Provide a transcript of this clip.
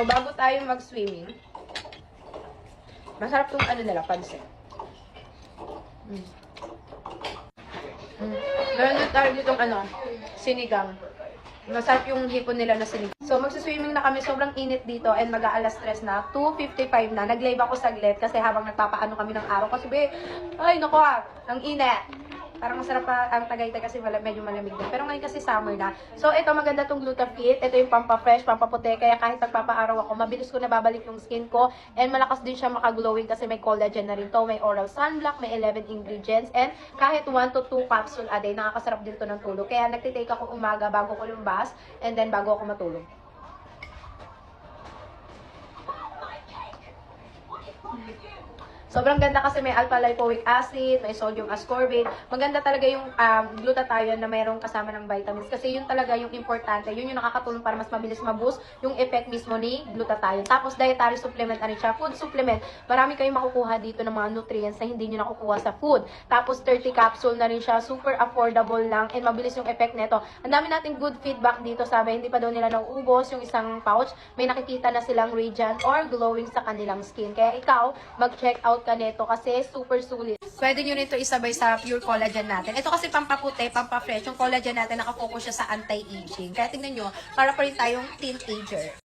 So, bago tayo mag-swimming, masarap tong ano nila, pansit. Meron din tayo ditong ano, sinigang. Masarap yung hipon nila na sinigang. So, magsiswimming na kami. Sobrang init dito and mag-aalas 3 na. 2:55 na. Nag-live ako saglit kasi habang nagpapaano kami ng araw. Kasi ay naku ang init. Parang masarap pa ang Tagaytay kasi medyo malamig din. Pero ngayon kasi summer na. So, ito maganda tong Glutafit. Ito yung pampa-fresh, pampa-puti. Kaya kahit nagpapaaraw ako, mabilis ko nababalik yung skin ko. And malakas din siya maka-glowing kasi may collagen na rin to. May oral sunblock, may 11 ingredients. And kahit 1 to 2 capsule a day, nakakasarap din to ng tulog. Kaya nagtitake ako umaga bago ko lumbas and then bago ako matulog. Sobrang ganda kasi may alpha-lipoic acid, may sodium ascorbate. Maganda talaga yung glutathione na mayroong kasama ng vitamins. Kasi yun talaga yung importante. Yun yung nakakatulong para mas mabilis ma-boost yung effect mismo ni glutathione. Tapos dietary supplement na rin siya. Food supplement. Marami kayong makukuha dito ng mga nutrients na hindi nyo nakukuha sa food. Tapos 30 capsule na rin siya. Super affordable lang and mabilis yung effect nito. Ang dami nating good feedback dito. Sabi, hindi pa daw nila nauubos yung isang pouch. May nakikita na silang radiant or glowing sa kanilang skin. Kaya ikaw, mag-check out ka nito kasi super sulit. Pwede nyo nito isabay sa pure collagen natin. Ito kasi pampaputi, pampafresh. Yung collagen natin nakafocus siya sa anti-aging. Kaya tingnan nyo, para pa rin tayong teenager.